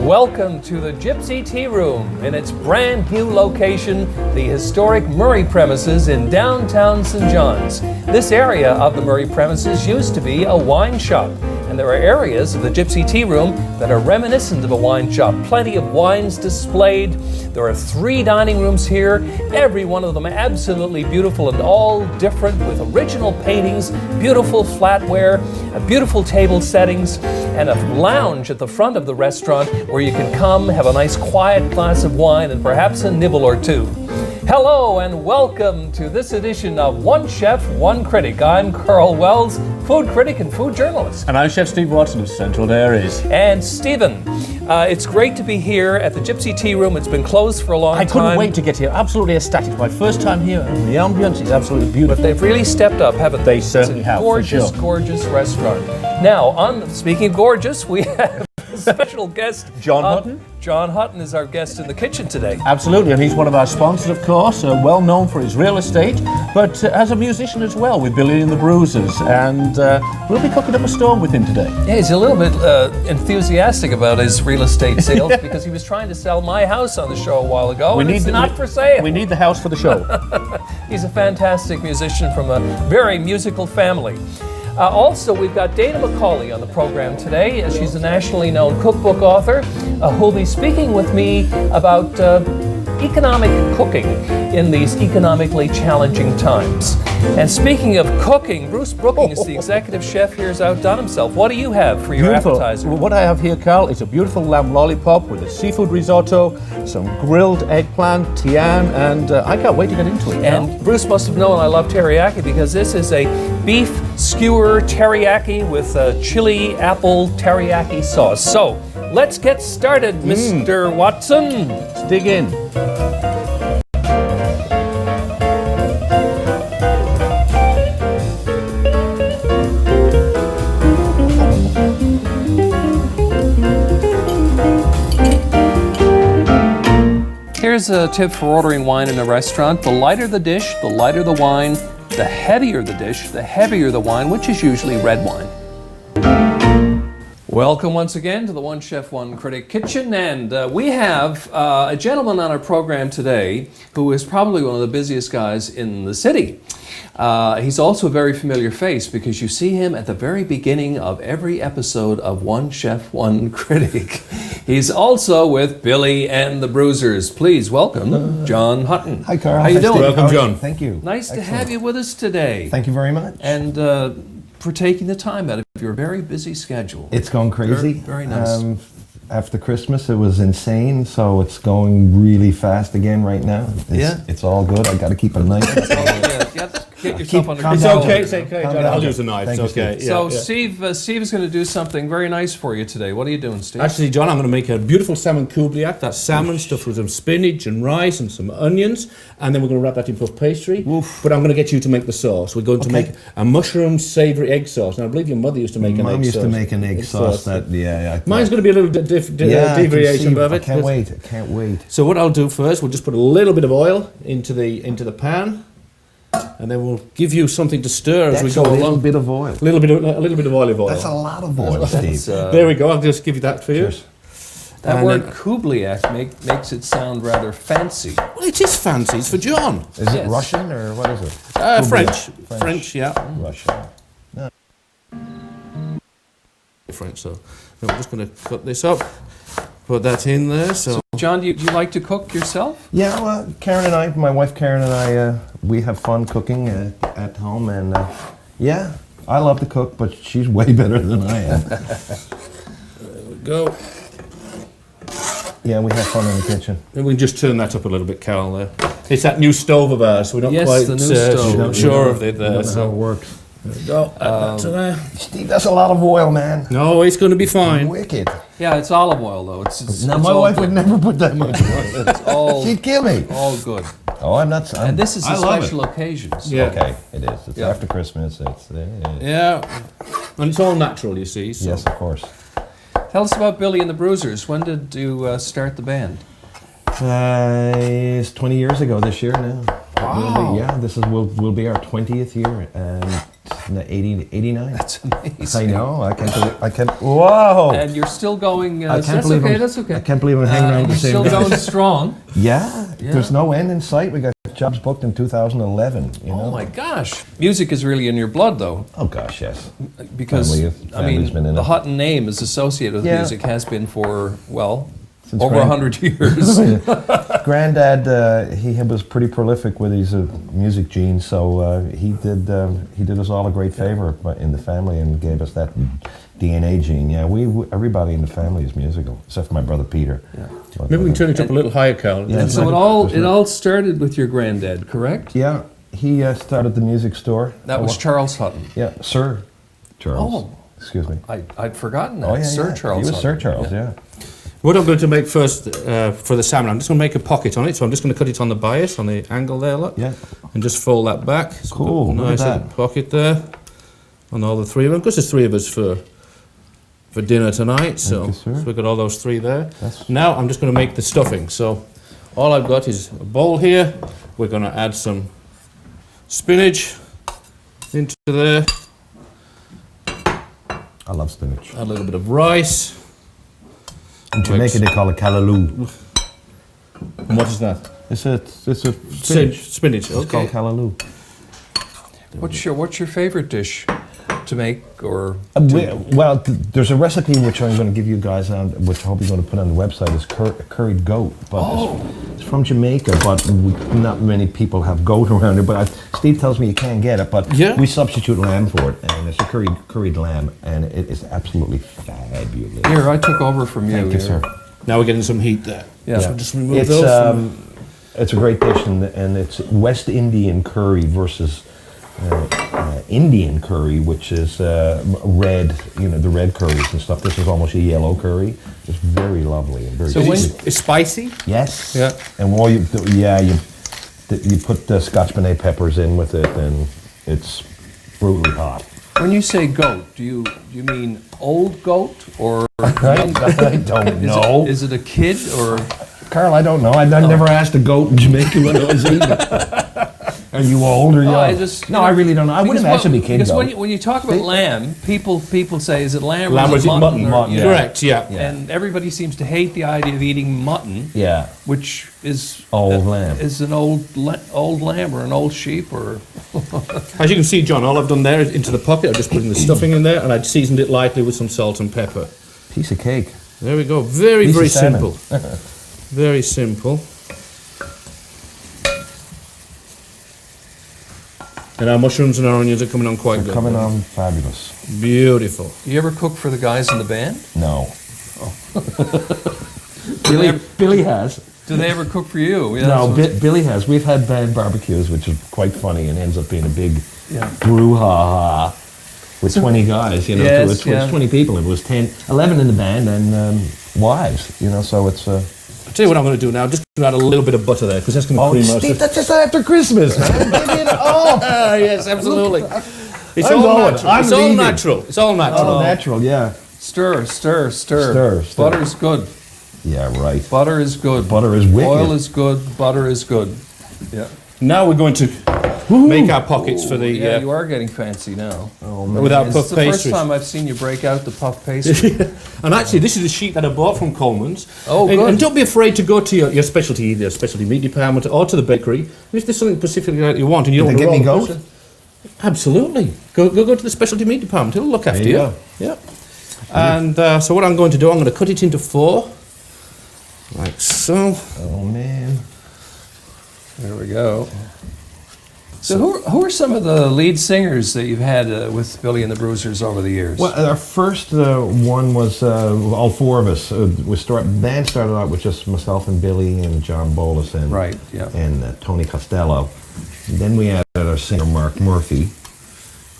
Welcome to the Gypsy Tea Room in its brand new location, the historic Murray premises in downtown St. John's. This area of the Murray premises used to be a wine shop, and there are areas of the Gypsy Tea Room that are reminiscent of a wine shop. Plenty of wines displayed. There are 3 dining rooms here, every one of them absolutely beautiful and all different with original paintings, beautiful flatware, beautiful table settings, and a lounge at the front of the restaurant where you can come, have a nice quiet glass of wine and perhaps a nibble or two. Hello and welcome to this edition of One Chef, One Critic. I'm Karl Wells, food critic and food journalist. And I'm Chef Steve Watson of Central Dairies. And Stephen, it's great to be here at the Gypsy Tea Room. It's been closed for a long time. I couldn't wait to get here. Absolutely ecstatic. It's my first time here, and the ambience is absolutely beautiful. But they've really stepped up, haven't they? They certainly have. Gorgeous, for sure. gorgeous restaurant. Now, speaking of gorgeous, we have a special guest. John Hutton? John Hutton is our guest in the kitchen today. Absolutely, and he's one of our sponsors, of course, well known for his real estate, but as a musician as well, with Billy and the Bruisers, and we'll be cooking up a storm with him today. Yeah, he's a little bit enthusiastic about his real estate sales because he was trying to sell my house on the show a while ago, and it's not for sale. We need the house for the show. He's a fantastic musician from a very musical family. Also, we've got Dana McCauley on the program today. She's a nationally known cookbook author who'll be speaking with me about economic cooking in these economically challenging times. And speaking of cooking, Bruce Brooking is the executive chef here, has outdone himself. What do you have for your appetizer? Well, what I have here, Karl, is a beautiful lamb lollipop with a seafood risotto, some grilled eggplant, tian, and I can't wait to get into it. And Bruce must have known I love teriyaki because this is a beef skewer teriyaki with a chili apple teriyaki sauce. So let's get started, Mr. Watson. Let's dig in. Here's a tip for ordering wine in a restaurant. The lighter the dish, the lighter the wine. The heavier the dish, the heavier the wine, which is usually red wine. Welcome once again to the One Chef, One Critic kitchen, and we have a gentleman on our program today who is probably one of the busiest guys in the city. He's also a very familiar face because you see him at the very beginning of every episode of One Chef, One Critic. He's also with Billy and the Bruisers. Please welcome John Hutton. Hi, Karl. How you doing? Welcome, John. Thank you. Nice to have you with us today. Thank you very much. And for taking the time out of your very busy schedule. It's gone crazy. Very nice. After Christmas, it was insane, so it's going really fast again right now. It's all good. I got to keep a knife. Get yourself under calm control. down. It's okay, Calm John. down. I'll use a knife. Thank It's you, okay. Steve. So Steve is going to do something very nice for you today. What are you doing, Steve? Actually, John, I'm going to make a beautiful salmon coulibiac. That's salmon stuffed with some spinach and rice and some onions, and then we're going to wrap that in puff pastry. Oof. But I'm going to get you to make the sauce. We're going to make a mushroom savoury egg sauce. Now, I believe your mother used to make an egg sauce. Mom used to make an egg sauce. Mine's going to be a little deviation of it. I can't wait. I can't wait. So what I'll do first, we'll just put a little bit of oil into the pan, and then we'll give you something to stir as we go along. A little bit of oil. A little bit of olive oil. That's a lot of oil, Steve. There we go. I'll just give you that for you. Cheers. That And word then- coulibiac makes it sound rather fancy. Well, it is fancy. It's for John. Is Yes. it Russian or what is it? French, yeah. Russian. French. So then we're just going to cut this up, put that in there. So John, do you like to cook yourself? Yeah, well, my wife Karen and I, we have fun cooking at home, and yeah, I love to cook, but she's way better than I am. there we go. Yeah, we have fun in the kitchen. And we can just turn that up a little bit, Carol. There. It's that new stove of ours, so we're not Yes, quite the new stove. sure of it I there. don't know how it So works. there we go. Add that to there. Steve, that's a lot of oil, man. No, it's going to be fine. Wicked. Yeah, it's olive oil though. It's Now, my all wife good. would never put that much oil. It's all She'd kill me. all good. Oh, I'm not. And this is I a love special occasion. So Yeah. Okay, it is. It's Yeah. after Christmas. It's Yeah, and it's all natural, you see. So. yes, of course. Tell us about Billy and the Bruisers. When did you start the band? It's 20 years ago this year now. Wow. Yeah, this will be our 20th year, and 89. That's amazing. I know. I can't. Whoa! And you're still going. I can't That's believe okay. I'm, That's okay. I can't believe I'm hanging around with the You're same still guys. going strong. Yeah, there's no end in sight. We got jobs booked in 2011. You know? Oh my gosh! Music is really in your blood, though, Oh gosh, yes. because Family's been in the it. Hutton name is associated with Yeah. music, has been for Since over 100 years. Granddad, he was pretty prolific with his music genes, so he did us all a great favor in the family and gave us that DNA gene. Yeah, everybody in the family is musical, except for my brother Peter. Yeah. But, Maybe we can turn it up a little higher, Karl. Yeah. And so it all started with your granddad, correct? Yeah, he started the music store. That was Charles Hutton. Yeah, Sir Charles. Oh. Excuse me. I'd forgotten that. Oh yeah, Sir yeah. Charles. He was Sir Hutton. Charles. Yeah. What I'm going to make first for the salmon, I'm just going to make a pocket on it. So I'm just going to cut it on the bias, on the angle there, look. Yeah. And just fold that back. So Cool, put a look at nice that. little pocket there on all the three of them. Because there's three of us for dinner tonight. So, you, sir. so we've got all those three there. That's- Now I'm just going to make the stuffing. So all I've got is a bowl here. We're going to add some spinach into there. I love spinach. Add a little bit of rice. In Jamaica, they call it callaloo. And what is that? It's a spinach. Spinach. It's called callaloo. What's your favorite dish to make, or There's a recipe which I'm going to give you guys on, which I hope you're going to put on the website. Is curried goat, but it's from Jamaica. But not many people have goat around here. But Steve tells me you can't get it. But Yeah. we substitute lamb for it, and it's a curried lamb, and it is absolutely fabulous. here I took over from you. Thank you, here. sir. Now we're getting some heat there. Yeah. So just remove It's those. it's a great dish, and it's West Indian curry versus Indian curry, which is red. You know, the red curries and stuff. This is almost a yellow curry. It's very lovely and very. So tasty. It's spicy. Yes. Yeah. And while you put the Scotch bonnet peppers in with it, and it's brutally hot. When you say goat, do you mean old goat or I don't know. Is it a kid or? Karl, I don't know. I never asked a goat in Jamaica when I was eating. Are you old or young? I just I really don't know. I wouldn't imagine be kid Because goat. when you talk about lamb, people say, is it lamb Lamb or or is it mutton? mutton, yeah. Correct. Yeah. And everybody seems to hate the idea of eating mutton, Yeah. which is Old lamb. Is an old lamb or an old sheep or? As you can see, John, all I've done there is into the pocket. I've just put in the stuffing in there, and I'd seasoned it lightly with some salt and pepper. Piece of cake. There we go. Very, Piece very of salmon. simple. Very simple. And our mushrooms and our onions are coming on quite They're good. coming on fabulous. Beautiful. Do you ever cook for the guys in the band? No. Billy- Billy has. Do they ever cook for you? Yeah, No, so- Billy has. We've had band barbecues, which is quite funny and ends up being a big Yeah. brouhaha with 20 guys, you know. Yes, so it's yeah. 20 people. It was 11 in the band and wives, you know, so it's... I'll tell you what I'm going to do now. I'm just going to add a little bit of butter there, because that's going to cream out. Steve, that's just after Christmas, man. Give it all. Yes, absolutely. It's I'm all going. natural. I'm It's all leaving. natural. It's all natural. All natural, yeah. Stir. Stir. Butter's good. Yeah, right. Butter is good. Butter is wicked. Oil is good. Butter is good. Yeah. Now we're going to make our pockets for the Yeah, you are getting fancy now. without It's puff the first pastry. time I've seen you break out the puff pastry. And actually, this is a sheet that I bought from Coleman's. Oh, and, good. and don't be afraid to go to your specialty, either specialty meat department or to the bakery. And if there's something specifically that you want and you Did don't they want get to me roll the goat? person- Absolutely. Go to the specialty meat department. It'll look after There you go. Yeah. And so what I'm going to do, I'm going to cut it into 4. Like so. Oh, man. There we go. So who are some of the lead singers that you've had with Billy and the Bruisers over the years? Well, our first one was all 4 of us. Band started out with just myself and Billy and John Bolus and Right, yeah. and Tony Costello. Then we added our singer Mark Murphy,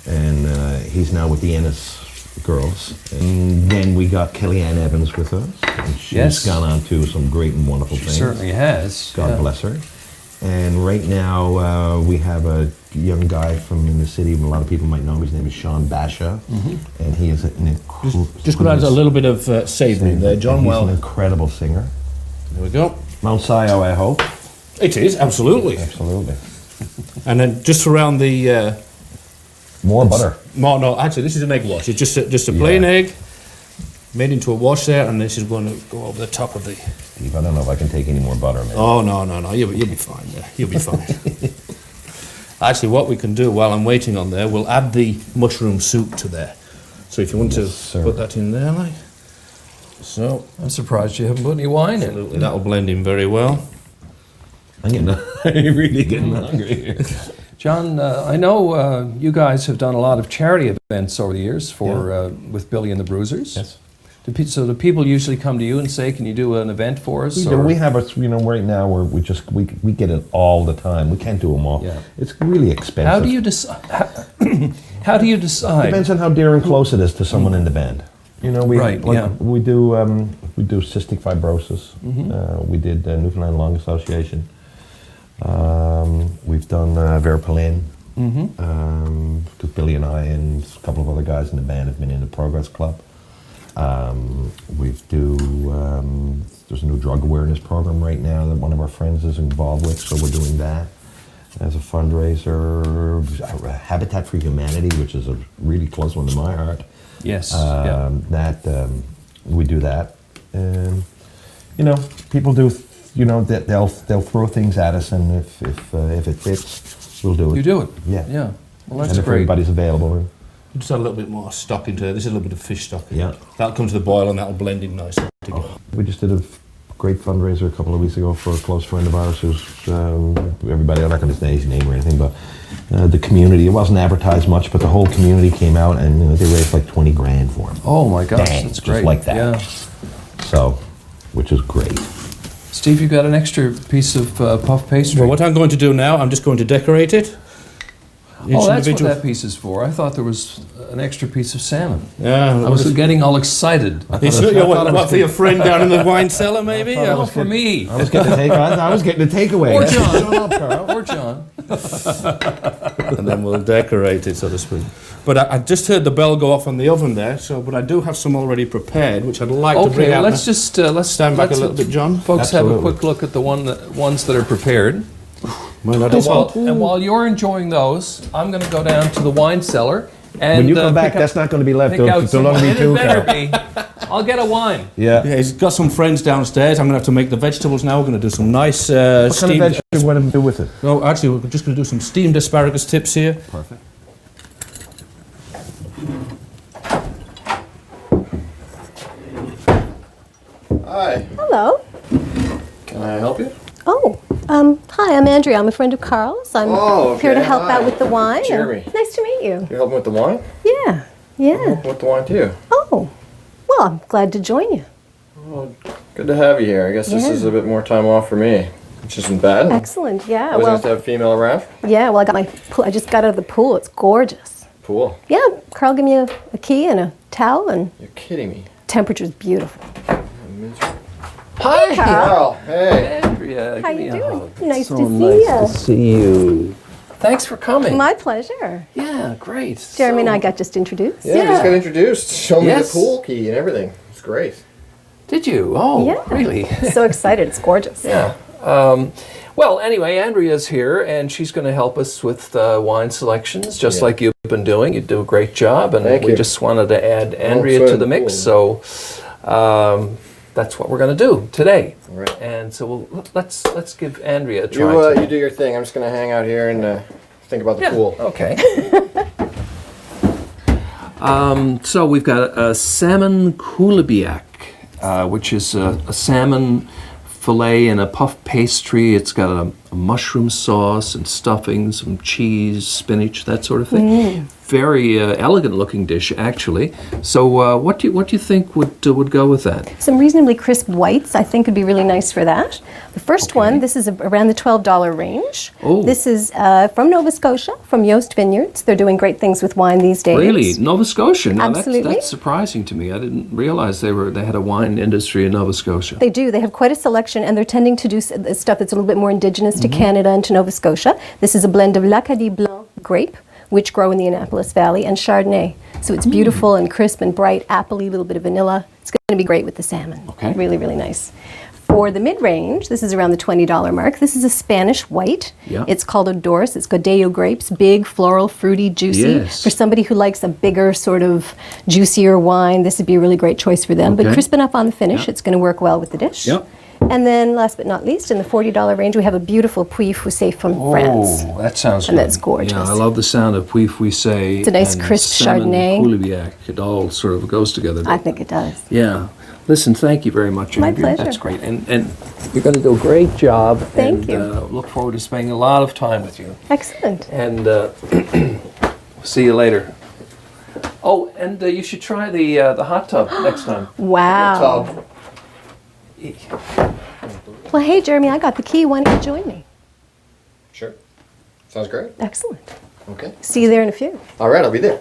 and he's now with the Ennis Girls. And then we got Kellyanne Evans with us, and she's Yes. gone on to some great and wonderful She things. certainly has. God yeah. bless her. And right now we have a young guy from in the city. A lot of people might know him. His name is Sean Basha, and he is an incredible. Just going to add a little bit of savoury in there, John. He's Well, an incredible singer. there we go. Mount Sio, I hope. It is, absolutely. Absolutely. And then just around the More butter. No, actually, this is an egg wash. It's just a plain egg made into a wash there, and this is going to go over the top of the... Steve, I don't know if I can take any more butter, man. Oh, no. You'll be fine there. You'll be fine. Actually, what we can do while I'm waiting on there, we'll add the mushroom soup to there. So if you want to put that in there, like so. I'm surprised you haven't put any wine in. Absolutely, that'll blend in very well. I'm really getting hungry here. John, I know you guys have done a lot of charity events over the years for with Billy and the Bruisers. Yes. So do people usually come to you and say, "Can you do an event for us?" We have right now where we get it all the time. We can't do them all. Yeah. It's really expensive. How do you decide? How do you decide? Depends on how dear and close it is to someone in the band. You know, we do cystic fibrosis. We did Newfoundland Lung Association. We've done Verpalin. Because Billy and I and a couple of other guys in the band have been in the Progress Club. There's a new drug awareness program right now that one of our friends is involved with, so we're doing that as a fundraiser. Habitat for Humanity, which is a really close one to my heart. Yes. We do that. People do. They'll throw things at us, and if it fits, we'll do it. You do it. Yeah. Yeah. Well, that's and if great. everybody's available. Just add a little bit more stock into it. This is a little bit of fish stock. Yeah. That'll come to the boil and that'll blend in nicely together. We just did a great fundraiser a couple of weeks ago for a close friend of ours who's, everybody, I'm not going to say his name or anything, but the community, it wasn't advertised much, but the whole community came out and they raised like 20 grand for him. Oh my gosh, Dang, that's just great. like that. Yeah. So, which is great. Steve, you got an extra piece of puff pastry? Well, what I'm going to do now, I'm just going to decorate it. Oh, that's what that piece is for. I thought there was an extra piece of salmon. Yeah. I was getting all excited. What for your friend down in the wine cellar, maybe? Oh, for me. I was getting the takeaway. Or John. Or John. And then we'll decorate it, so to speak. But I just heard the bell go off on the oven there, but I do have some already prepared, which I'd like to bring Okay, out. let's stand back a little bit, John. Folks, Absolutely. have a quick look at the ones that are prepared. And While you're enjoying those, I'm going to go down to the wine cellar and When you come back, that's not going to be left. pick out Don't some long wine. be too, It better Karl. be. I'll get a wine. Yeah. he's got some friends downstairs. I'm going to have to make the vegetables now. We're going to do some nice What kind of steamed... vegetables do you want to do with it? No, actually, we're just going to do some steamed asparagus tips here. Perfect. Hi, Hello. can I help you? Oh, hi, I'm Andrea. I'm a friend of Karl's. I'm Oh, here to okay, help hi. out with the wine. and Jeremy. Nice to meet you. You're helping with the wine? Yeah. With the wine too. Oh, well, I'm glad to join you. Good to have you here. I guess this Yeah. is a bit more time off for me, which isn't bad. Excellent. Yeah. Always nice Well, to have a female around. yeah. Well, I got my pool. I just got out of the pool. It's gorgeous. Pool. Yeah. Karl gave me a key and a towel, and You're kidding me. temperature's beautiful. Hi, Carl, hey. Andrea. How give me you a doing? hug. Nice So to see nice you. to see you. Thanks for coming. My pleasure. Yeah, great. Jeremy and So- I got just introduced. Yeah, we just got introduced. Show me Yes. the pool key and everything. It's great. Did you? Oh, Yeah. really? So excited. It's gorgeous. Yeah. Well, anyway, Andrea's here, and she's going to help us with wine selections, just Yeah. like you've been doing. You do a great job, and Thank we you. just wanted to add Andrea swim to the mix. So that's what we're going to do today. All right. And so let's give Andrea a try. You do your thing. I'm just going to hang out here and think about the Yeah, pool. okay. So we've got a salmon coulibiac, which is a salmon fillet in a puff pastry. It's got a mushroom sauce and stuffing, some cheese, spinach, that sort of thing. Very elegant looking dish, actually. So what do you think would go with that? Some reasonably crisp whites, I think, would be really nice for that. The first one, this is around the $12 range. Oh. This is from Nova Scotia, from Yost Vineyards. They're doing great things with wine these days. Really, Nova Scotia. Now Absolutely. that's surprising to me. I didn't realize they had a wine industry in Nova Scotia. They do. They have quite a selection, and they're tending to do stuff that's a little bit more indigenous to Canada and to Nova Scotia. This is a blend of L'Acadie Blanc grape, which grow in the Annapolis Valley, and Chardonnay. So it's beautiful and crisp and bright, appley, a little bit of vanilla. It's going to be great with the salmon. Okay. Really, really nice. For the mid-range, this is around the $20 mark. This is a Spanish white. Yeah. It's called Odorous. It's Godello grapes, big, floral, fruity, juicy. Yes. For somebody who likes a bigger, sort of juicier wine, this would be a really great choice for them. But Okay. crisp enough on the finish, Yeah. it's going to work well with the dish. Yep. And then, last but not least, in the $40 range, we have a beautiful Puy Foussé from France. Oh, that sounds And good. that's gorgeous. Yeah, I love the sound of Puy Fouissé. It's a nice and crisp salmon Chardonnay. coulibiac. It all sort of goes together. I think it does. Yeah. Listen, thank you very much, My Andrea. pleasure. That's great. And you're going to do a great job. Thank and, you. Look forward to spending a lot of time with you. Excellent. And see you later. Oh, and you should try the hot tub next time. Wow. Tub. Well, hey, Jeremy, I got the key. Why don't you join me? Sure. Sounds great. Excellent. Okay. See you there in a few. All right, I'll be there.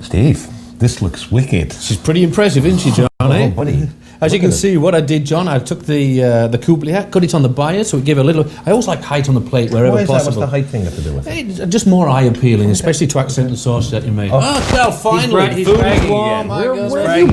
Steve, this looks wicked. She's pretty impressive, isn't she, John? Oh, buddy. As you Look can at it. see, what I did, John, I took the coulibiac, cut it on the bias, so it gave a little. I always like height on the plate wherever Why is that? What's possible. the height thing got to do with it? It's just more eye appealing, especially to accent the sauce that you made. Oh, Cal, finally, He's food is bragging warm. again. My Where goodness. have you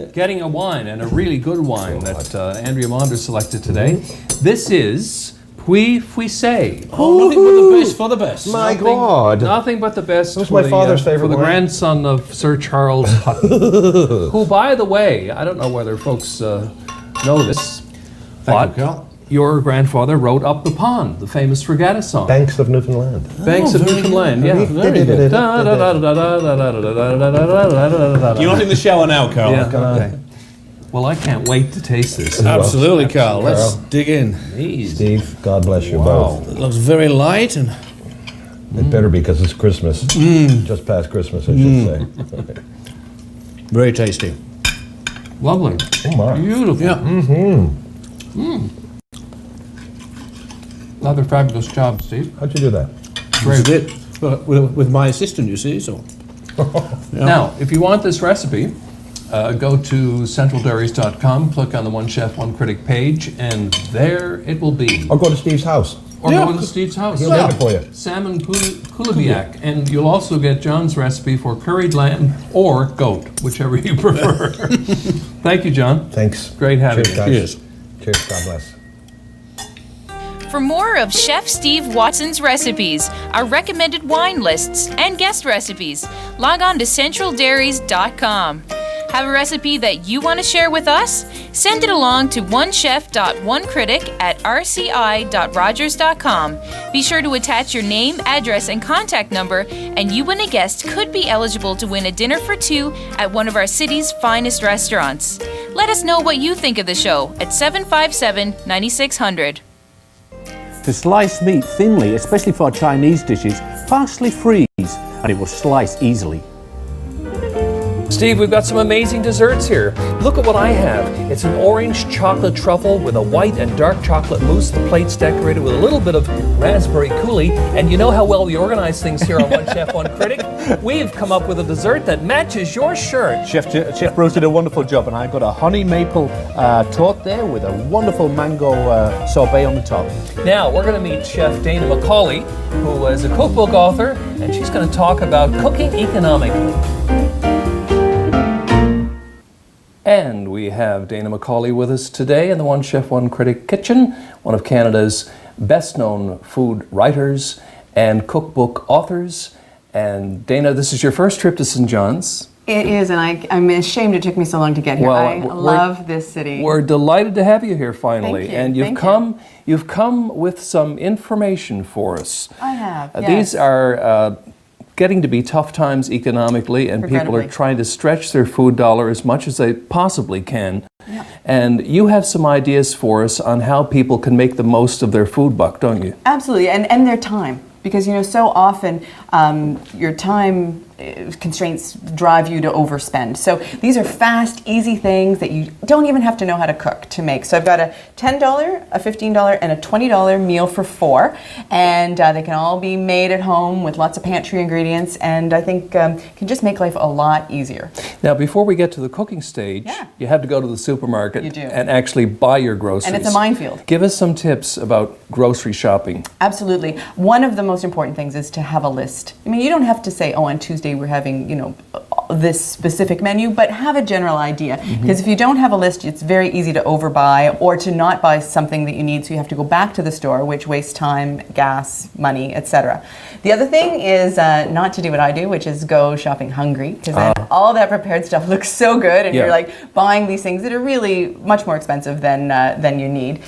been? Getting a wine, and a really good wine that Andrea Maunder selected today. This is Puy Fouissé. Oh, nothing but the best for the best. My God. Nothing but the best. That was for my the, father's favorite For the wine. grandson of Sir Charles Hutton, who, by the way, I don't know whether folks know this, Thank but you, Carl. your grandfather wrote Up the Pond, the famous regatta song. Banks of Newfoundland. Banks of very Newfoundland, good. yeah. Very good. You're not in the shower now, Carl. Yeah, okay. Well, I can't wait to taste this. Absolutely, Carl. Let's Carl. dig in. Steve, God bless you both. It looks very light and It better be because it's Christmas. Just past Christmas, I should say. very tasty. Lovely. Oh, my. Beautiful. Yeah. Another fabulous job, Steve. How'd you do that? Great. With my assistant, you see, so. Now, if you want this recipe, go to centraldairies.com, click on the One Chef One Critic page, and there it will be. Or go to Steve's house. Or Yeah. go to Steve's house. He'll make it for you. Salmon coulibiac, and you'll also get John's recipe for curried lamb or goat, whichever you prefer. Thank you, John. Thanks. Great having Cheers, you. guys. Cheers. Cheers. God bless. For more of Chef Steve Watson's recipes, our recommended wine lists, and guest recipes, log on to centraldairies.com. Have a recipe that you want to share with us? Send it along to onechef.onecritic@rci.rogers.com. Be sure to attach your name, address, and contact number, and you and a guest could be eligible to win a dinner for two at one of our city's finest restaurants. Let us know what you think of the show at 757-9600. To slice meat thinly, especially for Chinese dishes, parsley freeze and it will slice easily. Steve, we've got some amazing desserts here. Look at what I have. It's an orange chocolate truffle with a white and dark chocolate mousse. The plate's decorated with a little bit of raspberry coulis. And you know how well we organize things here on One Chef, One Critic? We've come up with a dessert that matches your shirt. Chef Bruce did a wonderful job, and I got a honey maple torte there with a wonderful mango sorbet on the top. Now, we're going to meet Chef Dana McCauley, who is a cookbook author, and she's going to talk about cooking economically. And we have Dana McCauley with us today in the One Chef, One Critic kitchen, one of Canada's best-known food writers and cookbook authors. And Dana, this is your first trip to St. John's. It is, and I'm ashamed it took me so long to get here. Well, I love this city. We're delighted to have you here finally. Thank you, And thank you've come with some information for us. I have, yes. These are getting to be tough times economically, and people are Regrettably. trying to stretch their food dollar as much as they possibly can. Yeah. And you have some ideas for us on how people can make the most of their food buck, don't you? Absolutely, and their time. Because, so often your time constraints drive you to overspend. So these are fast, easy things that you don't even have to know how to cook to make. So I've got a $10, a $15, and a $20 meal for four. And they can all be made at home with lots of pantry ingredients. And I think can just make life a lot easier. Now, before we get to the cooking stage, Yeah. you have to go to the supermarket You do. and actually buy your groceries. And it's a minefield. Give us some tips about grocery shopping. Absolutely. One of the most important things is to have a list. I mean, you don't have to say, oh, on Tuesday we're having, this specific menu, but have a general idea. Because if you don't have a list, it's very easy to overbuy or to not buy something that you need, so you have to go back to the store, which wastes time, gas, money, etc. The other thing is not to do what I do, which is go shopping hungry, because then all that prepared stuff looks so good, and you're like buying these things that are really much more expensive than you need,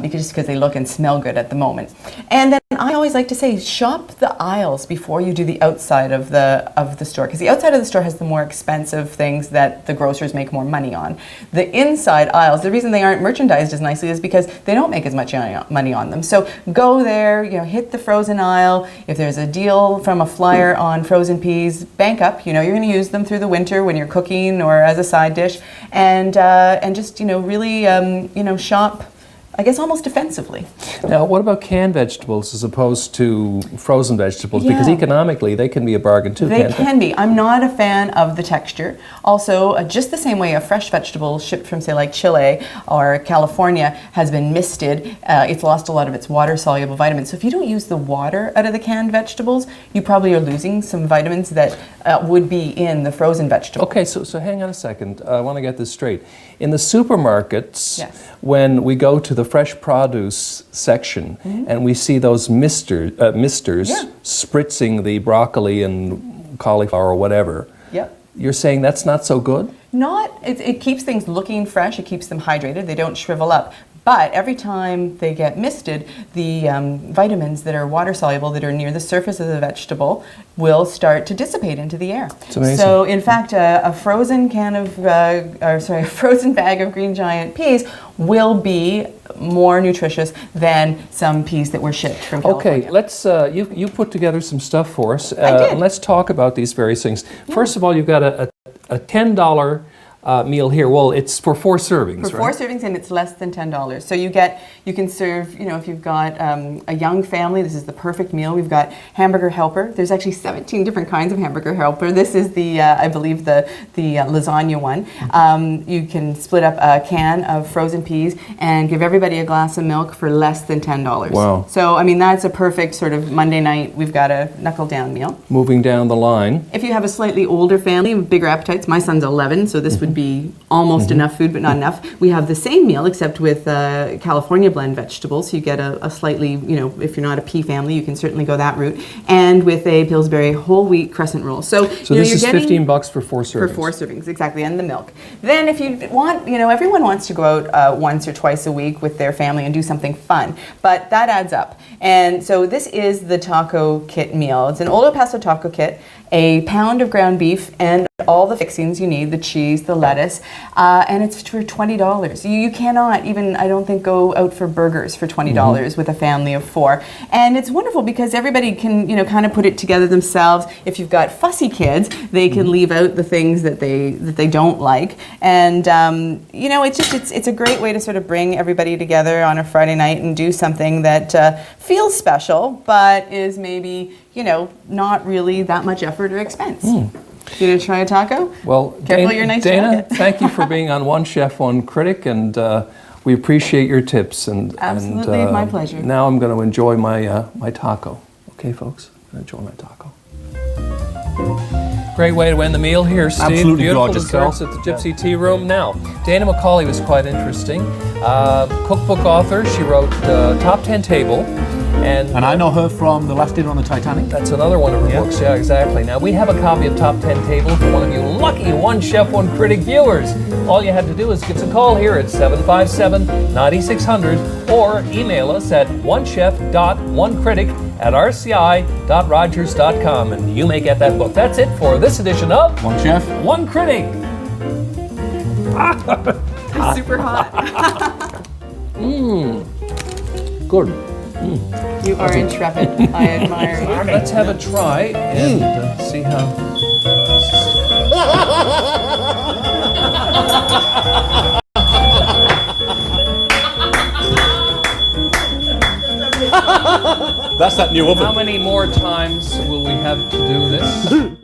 because they look and smell good at the moment. And then I always like to say, shop the aisles before you do the outside of the store, because the outside of the store has the more expensive things that the grocers make more money on. The inside aisles, the reason they aren't merchandised as nicely is because they don't make as much money on them. So go there, hit the frozen aisle. If there's a deal from a flyer on frozen peas, bank up. You're going to use them through the winter when you're cooking or as a side dish, and just really shop, I guess, almost defensively. Now, what about canned vegetables as opposed to frozen vegetables? Because economically, they can be a bargain too, They can't can be. I'm not a fan of the texture. Also, just the same way a fresh vegetable shipped from, say, like Chile or California has been misted, it's lost a lot of its water-soluble vitamins. So if you don't use the water out of the canned vegetables, you probably are losing some vitamins that would be in the frozen vegetable. Okay, so hang on a second. I want to get this straight. In the supermarkets, when we go to the fresh produce section and we see those misters spritzing the broccoli and cauliflower or whatever, you're saying that's not so good? It keeps things looking fresh, it keeps them hydrated, they don't shrivel up. But every time they get misted, the vitamins that are water soluble, that are near the surface of the vegetable, will start to dissipate into the air. It's amazing. So, in fact, a frozen frozen bag of Green Giant peas will be more nutritious than some peas that were shipped from California. Okay, let's. You put together some stuff for us. I did. And let's talk about these various things. First of all, you've got a $10 meal here. Well, it's for 4 servings, For 4 servings, and it's less than $10. So you can serve, if you've got a young family, this is the perfect meal. We've got hamburger helper. There's actually 17 different kinds of hamburger helper. This is the, I believe, the lasagna one. You can split up a can of frozen peas and give everybody a glass of milk for less than $10. Wow. So, that's a perfect sort of Monday night, we've got a knuckle down meal. Moving down the line. If you have a slightly older family with bigger appetites, my son's 11, so this would be almost enough food, but not enough. We have the same meal except with California blend vegetables. So you get a slightly, if you're not a pea family, you can certainly go that route. And with a Pillsbury whole wheat crescent roll. So this is $15 for 4 servings. For 4 servings, exactly, and the milk. Then if you want, everyone wants to go out once or twice a week with their family and do something fun, but that adds up. And so this is the taco kit meal. It's an Old El Paso taco kit, a pound of ground beef, and all the fixings you need, the cheese, the lettuce, and it's for $20. You cannot even, I don't think, go out for burgers for $20 with a family of 4. And it's wonderful because everybody can, kind of put it together themselves. If you've got fussy kids, they can leave out the things that they don't like. And, it's a great way to sort of bring everybody together on a Friday night and do something that feels special, but is maybe, not really that much effort or expense. You gonna try a taco? Well, Careful your nice Dana, jacket. thank you for being on One Chef One Critic, and we appreciate your tips. Absolutely, my pleasure. Now I'm going to enjoy my taco. Okay, folks, I'm going to enjoy my taco. Great way to end the meal here, Steve. Absolutely Beautiful gorgeous, desserts at the Gypsy Tea Room. Now, Dana McCauley was quite interesting. Cookbook author. She wrote Top 10 Table. And I know her from The Last Dinner on the Titanic. That's another one of her books, yeah, exactly. Now, we have a copy of Top 10 Table for one of you lucky One Chef, One Critic viewers. All you have to do is give us a call here at 757-9600 or email us at onechef.onecritic@rci.rogers.com, and you may get that book. That's it for this edition of One Chef, One Critic. It's super hot. Good. You are intrepid. I admire you. Let's have a try and see how. that's that new oven. How many more times will we have to do this?